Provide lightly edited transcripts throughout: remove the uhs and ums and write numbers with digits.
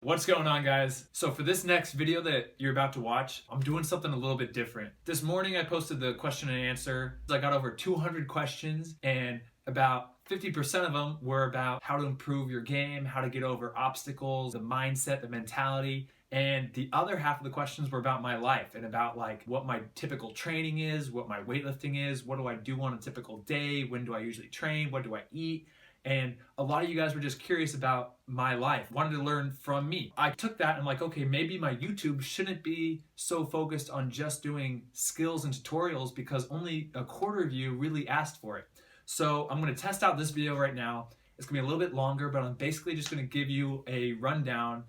What's going on, guys? So for this next video that you're about to watch, I'm doing something a little bit different. This morning I posted the question and answer. I got over 200 questions and about 50% of them were about how to improve your game, how to get over obstacles, the mindset, the mentality. And the other half of the questions were about my life and about like what my typical training is, what my weightlifting is, what do I do on a typical day, when do I usually train, what do I eat. And a lot of you guys were just curious about my life, wanted to learn from me. I took that and I'm like, okay, maybe my YouTube shouldn't be so focused on just doing skills and tutorials because only a quarter of you really asked for it. So I'm gonna test out this video right now. It's gonna be a little bit longer, but I'm basically just gonna give you a rundown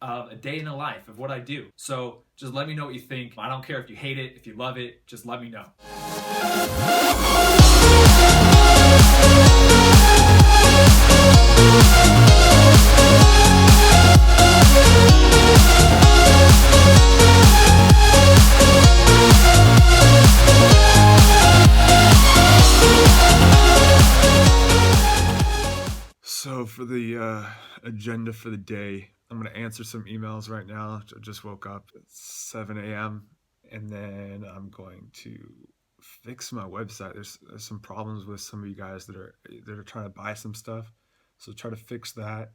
of a day in the life of what I do. So just let me know what you think. I don't care if you hate it, if you love it, just let me know. So for the agenda for the day, I'm going to answer some emails right now. I just woke up at 7 a.m. and then I'm going to fix my website. There's some problems with some of you guys that are trying to buy some stuff. So try to fix that.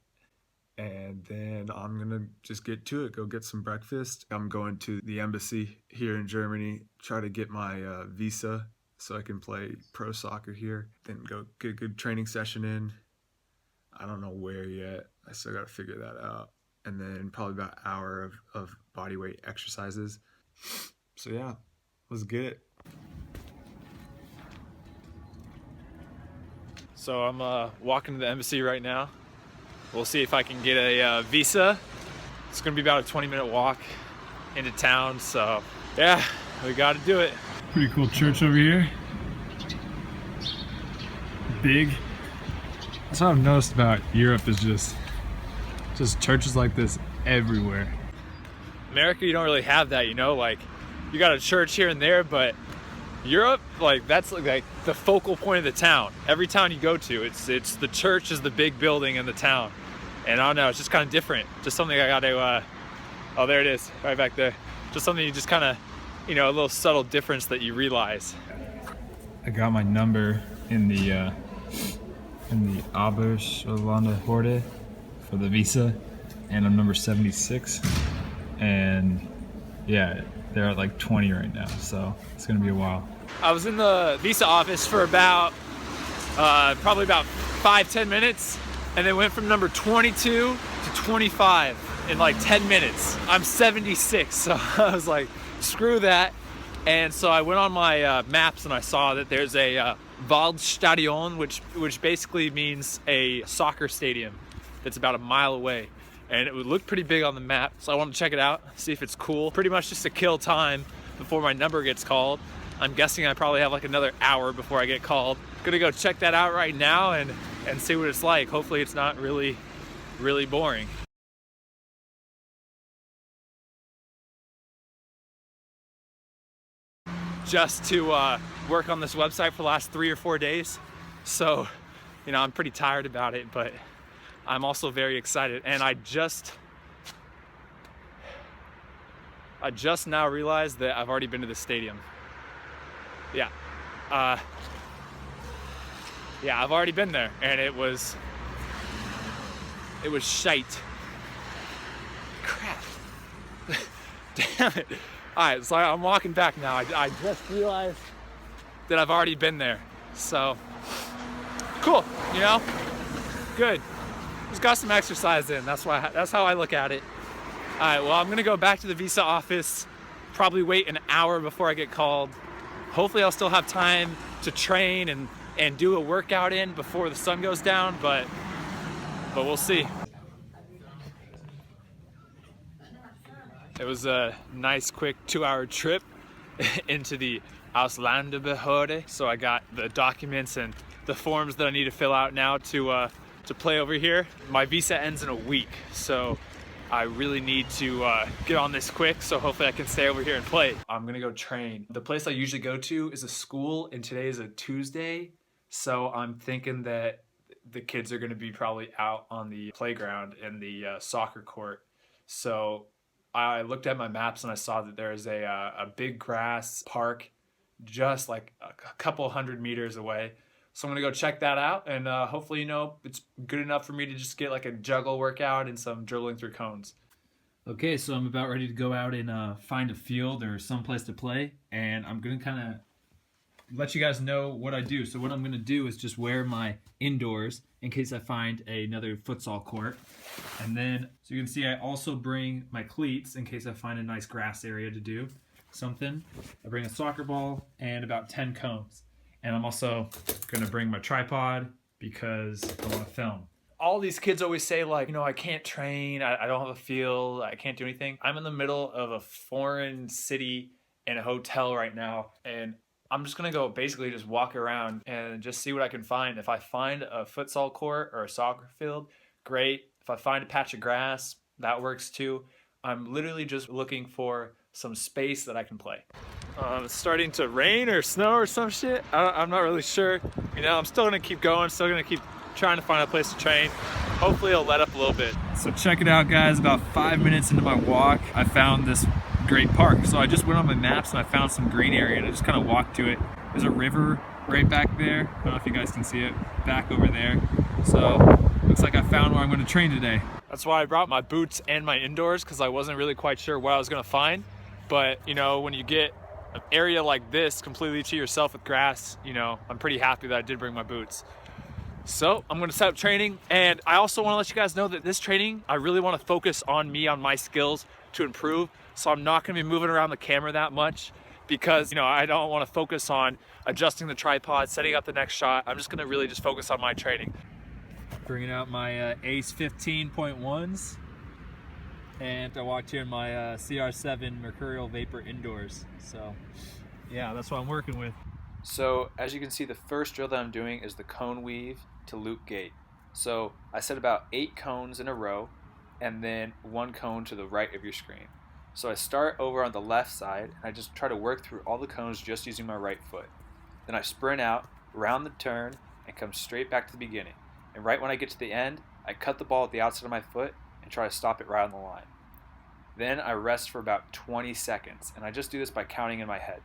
And then I'm going to just get to it, go get some breakfast. I'm going to the embassy here in Germany, try to get my visa so I can play pro soccer here. Then go get a good training session in. I don't know where yet. I still got to figure that out. And then probably about an hour of body weight exercises. So yeah, let's get it. So I'm walking to the embassy right now. We'll see if I can get a visa. It's gonna be about a 20-minute walk into town. So yeah, we gotta do it. Pretty cool church over here. Big. That's what I've noticed about Europe is just churches like this everywhere. America, you don't really have that, you know, like you got a church here and there, but Europe, like that's like the focal point of the town. Every town you go to, it's the church is the big building in the town. And I don't know, it's just kind of different. Just something I got to, oh, there it is, right back there. Just something you just kind of, you know, a little subtle difference that you realize. I got my number in the Horde for the visa, and I'm number 76. And yeah, they're at like 20 right now, so it's gonna be a while. I was in the visa office for about, probably about 5-10 minutes, and then went from number 22 to 25 in like 10 minutes. I'm 76, so I was like, screw that. And so I went on my maps and I saw that there's a Waldstadion, which basically means a soccer stadium that's about a mile away. And it would look pretty big on the map, so I want to check it out, see if it's cool. Pretty much just to kill time before my number gets called. I'm guessing I probably have like another hour before I get called. Gonna go check that out right now and see what it's like. Hopefully it's not really, really boring. Just to work on this website for the last 3 or 4 days. So, you know, I'm pretty tired about it, but I'm also very excited. And I just now realized that I've already been to the stadium. Yeah. Yeah, I've already been there, and it was shite. Crap. Damn it. All right, so I'm walking back now. I just realized that I've already been there. So, cool, you know? Good. Just got some exercise in. That's how I look at it. All right, well, I'm gonna go back to the visa office, probably wait an hour before I get called. Hopefully I'll still have time to train and do a workout in before the sun goes down, but we'll see. It was a nice, quick 2-hour trip into the Ausländerbehörde. So I got the documents and the forms that I need to fill out now to play over here. My visa ends in a week, so I really need to get on this quick, so hopefully I can stay over here and play. I'm gonna go train. The place I usually go to is a school, and today is a Tuesday, so I'm thinking that the kids are gonna be probably out on the playground and the soccer court. So I looked at my maps and I saw that there's a big grass park just like a couple 100 meters away. So I'm gonna go check that out, and hopefully, it's good enough for me to just get like a juggle workout and some dribbling through cones. Okay, so I'm about ready to go out and find a field or someplace to play, and I'm gonna kind of let you guys know what I do. So what I'm gonna do is just wear my indoors in case I find another futsal court. And then, so you can see I also bring my cleats in case I find a nice grass area to do something. I bring a soccer ball and about 10 cones. And I'm also gonna bring my tripod because I wanna film. All these kids always say like, I can't train, I don't have a field, I can't do anything. I'm in the middle of a foreign city in a hotel right now, and I'm just gonna go basically just walk around and just see what I can find. If I find a futsal court or a soccer field, great. If I find a patch of grass, that works too. I'm literally just looking for some space that I can play. It's starting to rain or snow or some shit. I'm not really sure. I'm still gonna keep going, still gonna keep trying to find a place to train. Hopefully it'll let up a little bit. So check it out, guys. About 5 minutes into my walk, I found this great park. So I just went on my maps and I found some green area and I just kind of walked to it. There's a river right back there. I don't know if you guys can see it, back over there. So looks like I found where I'm going to train today. That's why I brought my boots and my indoors, because I wasn't really quite sure what I was going to find. But when you get an area like this completely to yourself with grass, I'm pretty happy that I did bring my boots. So I'm gonna set up training, and I also want to let you guys know that this training, I really want to focus on me, on my skills to improve. So I'm not gonna be moving around the camera that much because, I don't want to focus on adjusting the tripod, setting up the next shot. I'm just gonna really just focus on my training. Bringing out my Ace 15.1s, and I walked here in my CR7 Mercurial Vapor indoors. So yeah, that's what I'm working with. So as you can see, the first drill that I'm doing is the cone weave to loop gate. So I set about 8 cones in a row and then 1 cone to the right of your screen. So I start over on the left side and I just try to work through all the cones just using my right foot. Then I sprint out, round the turn, and come straight back to the beginning. And right when I get to the end, I cut the ball at the outside of my foot and try to stop it right on the line. Then I rest for about 20 seconds, and I just do this by counting in my head.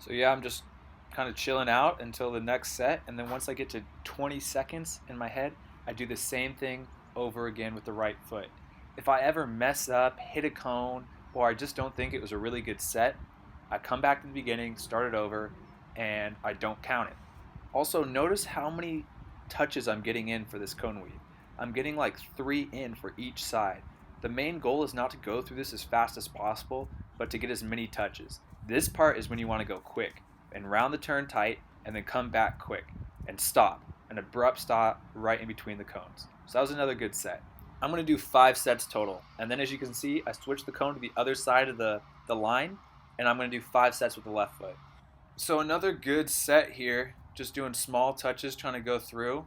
So yeah, I'm just kind of chilling out until the next set, and then once I get to 20 seconds in my head, I do the same thing over again with the right foot. If I ever mess up, hit a cone, or I just don't think it was a really good set, I come back to the beginning, start it over, and I don't count it. Also, notice how many touches I'm getting in for this cone weave. I'm getting like 3 in for each side. The main goal is not to go through this as fast as possible, but to get as many touches. This part is when you want to go quick and round the turn tight and then come back quick and stop, an abrupt stop right in between the cones. So that was another good set. I'm going to do 5 sets total, and then as you can see, I switched the cone to the other side of the line, and I'm going to do 5 sets with the left foot. So another good set here, just doing small touches, trying to go through.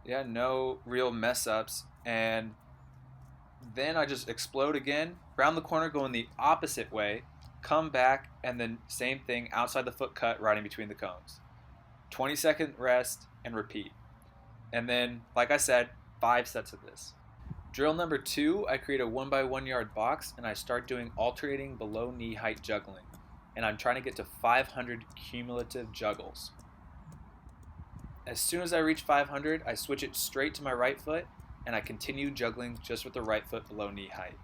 Yeah, no real mess ups, and then I just explode again, round the corner going the opposite way, come back, and then same thing outside the foot cut right in between the cones. 20-second rest and repeat. And then, like I said, 5 sets of this. Drill number 2, I create a 1x1 yard box and I start doing alternating below knee height juggling. And I'm trying to get to 500 cumulative juggles. As soon as I reach 500, I switch it straight to my right foot and I continue juggling just with the right foot below knee height.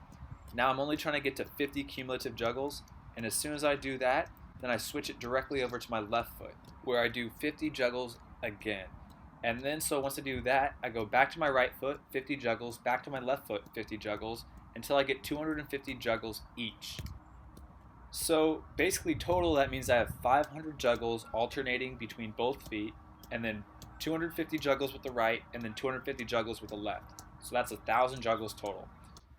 Now I'm only trying to get to 50 cumulative juggles, and as soon as I do that, then I switch it directly over to my left foot, where I do 50 juggles again. And then so once I do that, I go back to my right foot, 50 juggles, back to my left foot, 50 juggles, until I get 250 juggles each. So basically total, that means I have 500 juggles alternating between both feet, and then 250 juggles with the right, and then 250 juggles with the left. So that's 1,000 juggles total.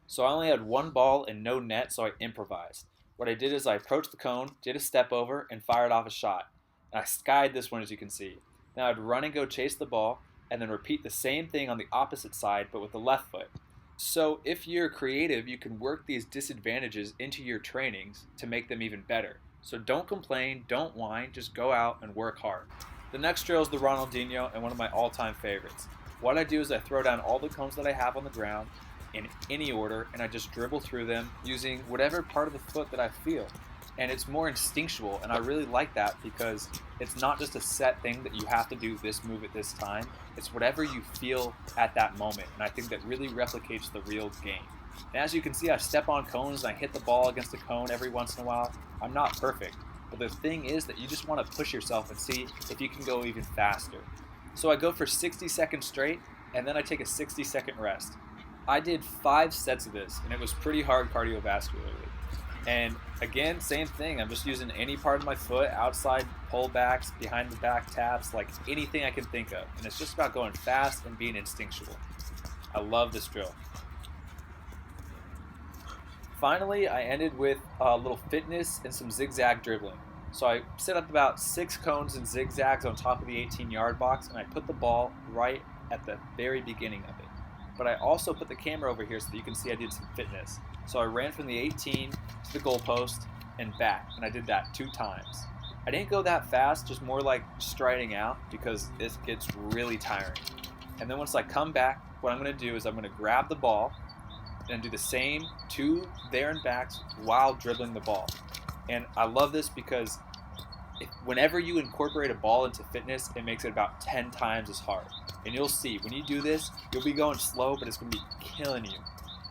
So I only had 1 ball and no net, so I improvised. What I did is I approached the cone, did a step over, and fired off a shot. And I skied this one, as you can see. Now I'd run and go chase the ball, and then repeat the same thing on the opposite side, but with the left foot. So if you're creative, you can work these disadvantages into your trainings to make them even better. So don't complain, don't whine, just go out and work hard. The next drill is the Ronaldinho, and one of my all-time favorites. What I do is I throw down all the cones that I have on the ground in any order, and I just dribble through them using whatever part of the foot that I feel. And it's more instinctual, and I really like that because it's not just a set thing that you have to do this move at this time. It's whatever you feel at that moment, and I think that really replicates the real game. And as you can see, I step on cones and I hit the ball against a cone every once in a while. I'm not perfect, but the thing is that you just want to push yourself and see if you can go even faster. So I go for 60 seconds straight, and then I take a 60-second rest. I did 5 sets of this, and it was pretty hard cardiovascularly. And again, same thing, I'm just using any part of my foot, outside pullbacks, behind the back taps, like anything I can think of. And it's just about going fast and being instinctual. I love this drill. Finally, I ended with a little fitness and some zigzag dribbling. So I set up about 6 cones and zigzags on top of the 18-yard box, and I put the ball right at the very beginning of it. But I also put the camera over here so that you can see I did some fitness. So I ran from the 18 to the goalpost and back, and I did that 2 times. I didn't go that fast, just more like striding out, because this gets really tiring. And then once I come back, what I'm going to do is I'm going to grab the ball and do the same 2 there and backs while dribbling the ball. And I love this because whenever you incorporate a ball into fitness, it makes it about 10 times as hard. And you'll see, when you do this, you'll be going slow, but it's going to be killing you.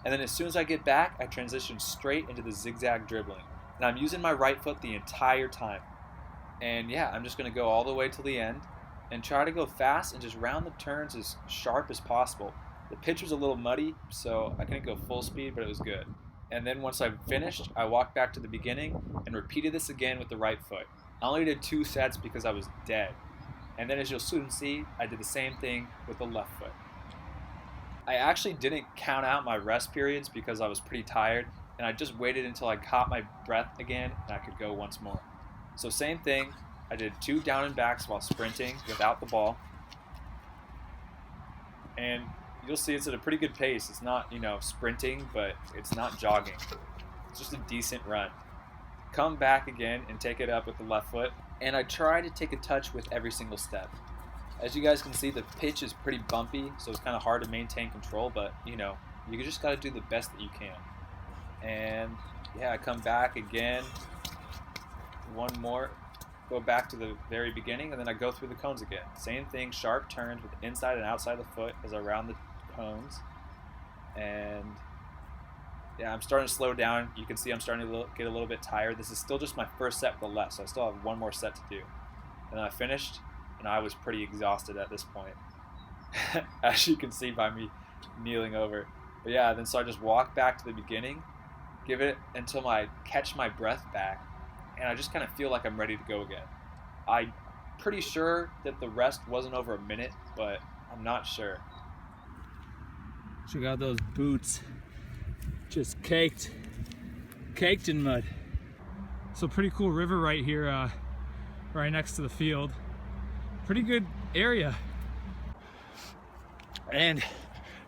And then as soon as I get back, I transition straight into the zigzag dribbling. And I'm using my right foot the entire time. And yeah, I'm just going to go all the way to the end and try to go fast and just round the turns as sharp as possible. The pitch was a little muddy, so I couldn't go full speed, but it was good. And then once I finished, I walked back to the beginning and repeated this again with the right foot. I only did 2 sets because I was dead. And then as you'll soon see, I did the same thing with the left foot. I actually didn't count out my rest periods because I was pretty tired, and I just waited until I caught my breath again and I could go once more. So same thing, I did 2 down and backs while sprinting without the ball. And you'll see it's at a pretty good pace. It's not, sprinting, but it's not jogging. It's just a decent run. Come back again and take it up with the left foot. And I try to take a touch with every single step. As you guys can see, the pitch is pretty bumpy, so it's kind of hard to maintain control, but, you just got to do the best that you can. And, yeah, I come back again. One more. Go back to the very beginning, and then I go through the cones again. Same thing, sharp turns with inside and outside the foot as I round the cones. And yeah, I'm starting to slow down. You can see I'm starting to get a little bit tired. This is still just my first set with the left, so I still have 1 more set to do. And then I finished, and I was pretty exhausted at this point, as you can see by me kneeling over. But yeah, then so I just walk back to the beginning, give it until I catch my breath back, and I just kind of feel like I'm ready to go again. I'm pretty sure that the rest wasn't over a minute, but I'm not sure. Check out those boots, just caked in mud. So pretty cool river right here, right next to the field. Pretty good area. And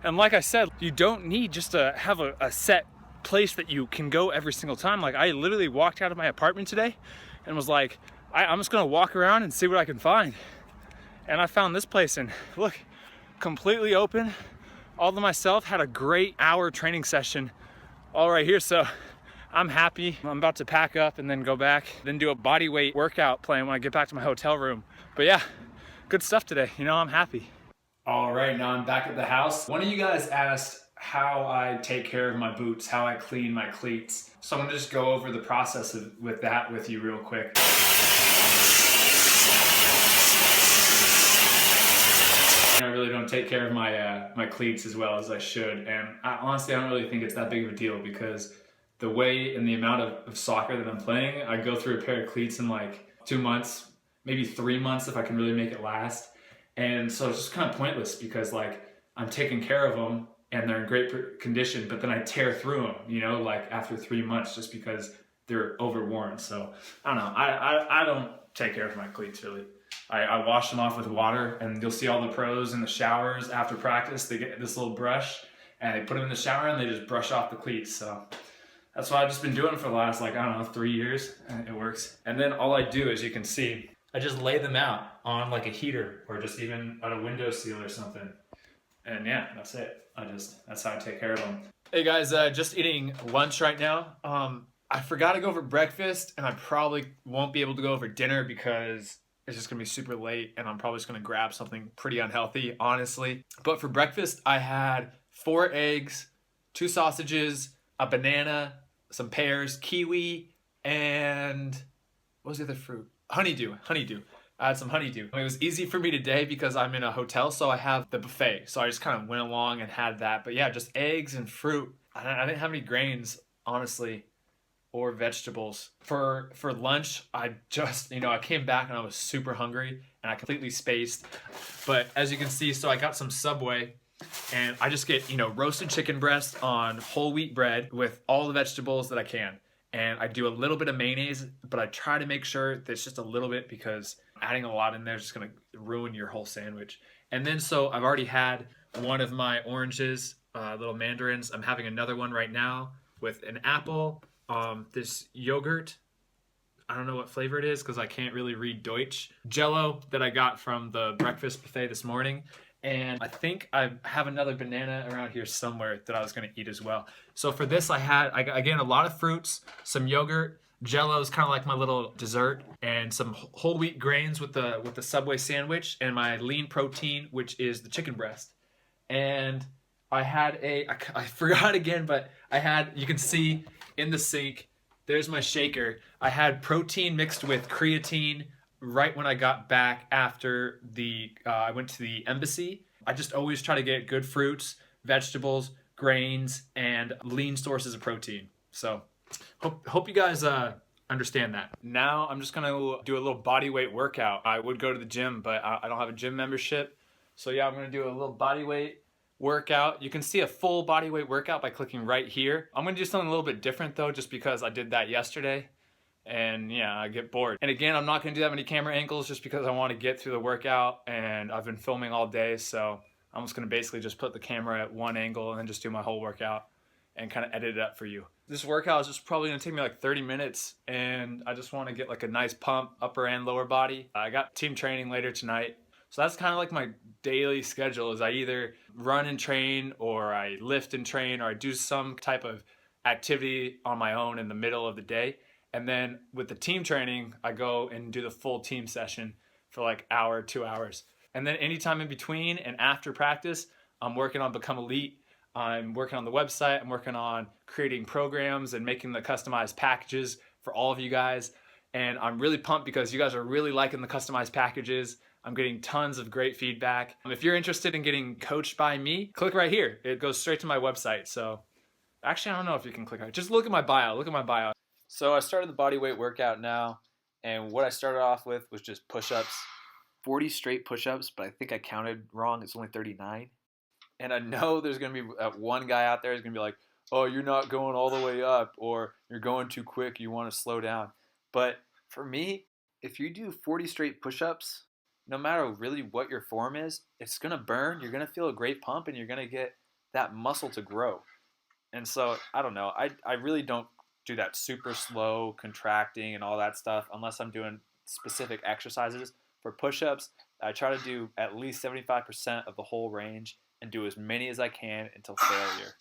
like I said, you don't need just to have a set place that you can go every single time. Like, I literally walked out of my apartment today and was like, I'm just gonna walk around and see what I can find. And I found this place, and look, completely open, all to myself. Had a great hour training session all right here, so I'm happy. I'm about to pack up and then go back, then do a body weight workout plan when I get back to my hotel room. But yeah, good stuff today. I'm happy. All right, now I'm back at the house. One of you guys asked how I take care of my boots, how I clean my cleats. So I'm gonna just go over the process with you real quick. I really don't take care of my cleats as well as I should, and honestly I don't really think it's that big of a deal, because the way and the amount of soccer that I'm playing, I go through a pair of cleats in like 2 months, maybe 3 months if I can really make it last. And so it's just kind of pointless, because like I'm taking care of them and they're in great condition, but then I tear through them, like after 3 months, just because they're overworn. So I don't know, I don't take care of my cleats really. I wash them off with water, and you'll see all the pros in the showers after practice. They get this little brush and they put them in the shower and they just brush off the cleats. So that's what I've just been doing for the last 3 years, and it works. And then all I do, as you can see, I just lay them out on like a heater or just even on a windowsill or something. And yeah, that's it. That's how I take care of them. Hey guys, just eating lunch right now. I forgot to go over breakfast, and I probably won't be able to go over dinner because it's just gonna be super late, and I'm probably just gonna grab something pretty unhealthy, honestly. But for breakfast, I had 4 eggs, 2 sausages, a banana, some pears, kiwi, and what was the other fruit? Honeydew. I had some honeydew. It was easy for me today because I'm in a hotel, so I have the buffet. So I just kind of went along and had that. But yeah, just eggs and fruit. I didn't have any grains, honestly, or vegetables. For lunch, I just, I came back and I was super hungry and I completely spaced. But as you can see, so I got some Subway and I just get, roasted chicken breast on whole wheat bread with all the vegetables that I can. And I do a little bit of mayonnaise, but I try to make sure that it's just a little bit because adding a lot in there is just going to ruin your whole sandwich. And then so I've already had one of my oranges, little mandarins. I'm having another one right now with an apple, this yogurt. I don't know what flavor it is because I can't really read Deutsch. Jello that I got from the breakfast buffet this morning. And I think I have another banana around here somewhere that I was going to eat as well. So for this, I had, again, a lot of fruits, some yogurt. Jello is kind of like my little dessert, and some whole wheat grains with the Subway sandwich, and my lean protein, which is the chicken breast. And I had I forgot again, but I had, you can see in the sink, there's my shaker. I had protein mixed with creatine right when I got back after I went to the embassy. I just always try to get good fruits, vegetables, grains, and lean sources of protein. So hope you guys understand that. Now I'm just gonna do a little body weight workout. I would go to the gym, but I don't have a gym membership. So yeah, I'm gonna do a little body weight workout. You can see a full body weight workout by clicking right here. I'm gonna do something a little bit different though, just because I did that yesterday. And yeah, I get bored. And again, I'm not gonna do that many camera angles just because I wanna get through the workout and I've been filming all day. So I'm just gonna basically just put the camera at one angle and then just do my whole workout and kind of edit it up for you. This workout is just probably gonna take me like 30 minutes and I just wanna get like a nice pump, upper and lower body. I got team training later tonight. So that's kind of like my daily schedule is I either run and train or I lift and train or I do some type of activity on my own in the middle of the day. And then with the team training, I go and do the full team session for like hour, 2 hours. And then anytime in between and after practice, I'm working on Become Elite. I'm working on the website. I'm working on creating programs and making the customized packages for all of you guys. And I'm really pumped because you guys are really liking the customized packages. I'm getting tons of great feedback. If you're interested in getting coached by me, click right here. It goes straight to my website. So actually, I don't know if you can click on it. Just look at my bio. Look at my bio. So I started the body weight workout now, and what I started off with was just push-ups, 40 straight push-ups, but I think I counted wrong. It's only 39. And I know there's going to be one guy out there who's going to be like, oh, you're not going all the way up, or you're going too quick, you want to slow down. But for me, if you do 40 straight push-ups, no matter really what your form is, it's going to burn, you're going to feel a great pump, and you're going to get that muscle to grow. And so, I don't know, I really don't do that super slow contracting and all that stuff unless I'm doing specific exercises. For push-ups, I try to do at least 75% of the whole range and do as many as I can until failure.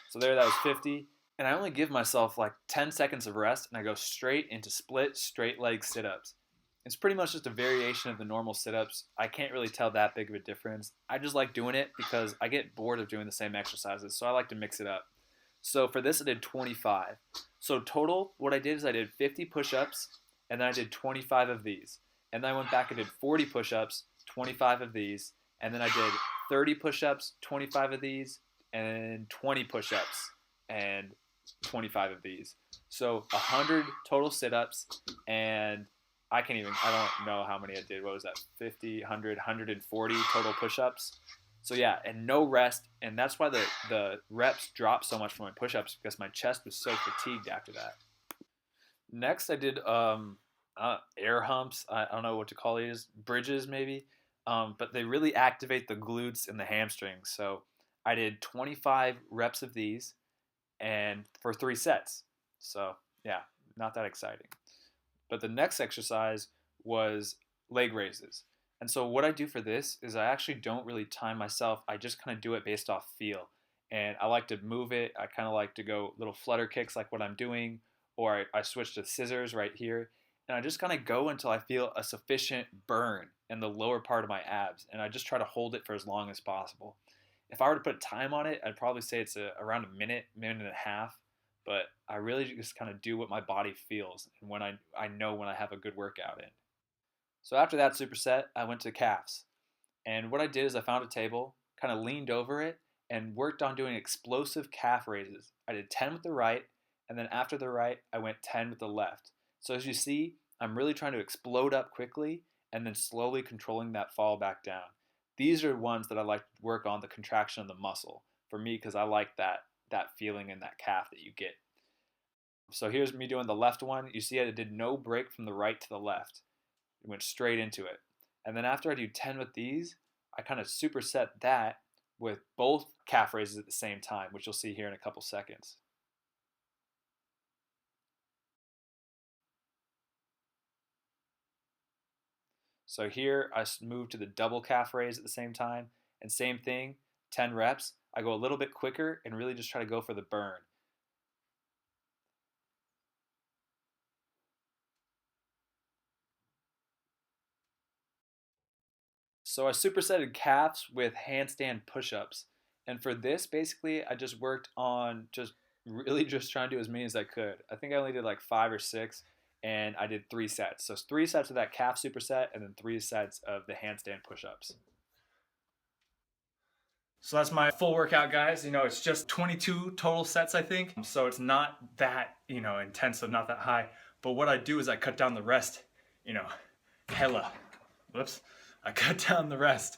So that was 50, and I only give myself like 10 seconds of rest and I go straight into split straight leg sit-ups. It's pretty much just a variation of the normal sit-ups. I can't really tell that big of a difference. I just like doing it because I get bored of doing the same exercises, so I like to mix it up. So for this I did 25. So total, what I did is I did 50 push-ups, and then I did 25 of these. And then I went back and did 40 push-ups, 25 of these, and then I did 30 push-ups, 25 of these, and 20 push-ups, and 25 of these. So 100 total sit-ups, and I don't know how many I did. What was that? 50, 100, 140 total push-ups. So yeah, and no rest, and that's why the reps dropped so much for my push-ups because my chest was so fatigued after that. Next, I did air humps. I don't know what to call these, bridges maybe, but they really activate the glutes and the hamstrings. So I did 25 reps of these, and for 3 sets. So yeah, not that exciting. But the next exercise was leg raises. And so what I do for this is I actually don't really time myself. I just kind of do it based off feel. And I like to move it. I kind of like to go little flutter kicks like what I'm doing, or I switch to scissors right here. And I just kind of go until I feel a sufficient burn in the lower part of my abs. And I just try to hold it for as long as possible. If I were to put time on it, I'd probably say it's around a minute, minute and a half. But I really just kind of do what my body feels and when I know when I have a good workout in. So after that superset, I went to calves. And what I did is I found a table, kind of leaned over it, and worked on doing explosive calf raises. I did 10 with the right, and then after the right, I went 10 with the left. So as you see, I'm really trying to explode up quickly and then slowly controlling that fall back down. These are ones that I like to work on the contraction of the muscle for me because I like that feeling in that calf that you get. So here's me doing the left one. You see I did no break from the right to the left. It went straight into it. And then after I do 10 with these, I kind of superset that with both calf raises at the same time, which you'll see here in a couple seconds. So here I move to the double calf raise at the same time, and same thing, 10 reps. I go a little bit quicker and really just try to go for the burn. So I supersetted calves with handstand push-ups. And for this, basically, I just worked on just trying to do as many as I could. I think I only did like 5 or 6, and I did 3 sets. So 3 sets of that calf superset, and then 3 sets of the handstand push-ups. So that's my full workout, guys. It's just 22 total sets, I think. So it's not that, intensive, not that high. But what I do is I cut down the rest, hella. Whoops. I cut down the rest.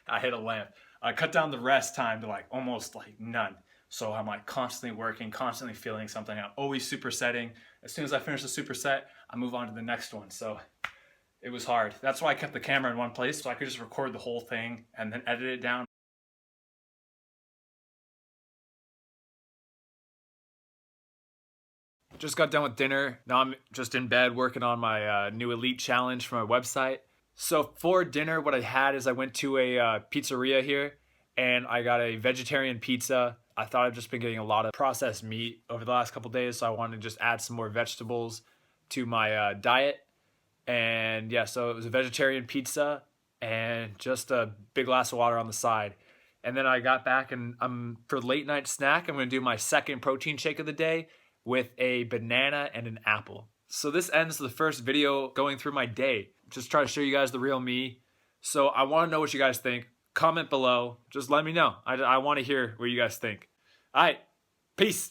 I hit a lamp. I cut down the rest time to like almost like none. So I'm like constantly working, constantly feeling something. I'm always supersetting. As soon as I finish the superset, I move on to the next one. So it was hard. That's why I kept the camera in one place so I could just record the whole thing and then edit it down. Just got done with dinner. Now I'm just in bed working on my new Elite Challenge for my website. So for dinner, what I had is I went to a pizzeria here and I got a vegetarian pizza. I thought I've just been getting a lot of processed meat over the last couple days, so I wanted to just add some more vegetables to my diet. And yeah, so it was a vegetarian pizza and just a big glass of water on the side. And then I got back and for late night snack, I'm going to do my second protein shake of the day with a banana and an apple. So this ends the first video going through my day. Just try to show you guys the real me. So I want to know what you guys think. Comment below. Just let me know. I want to hear what you guys think. All right. Peace.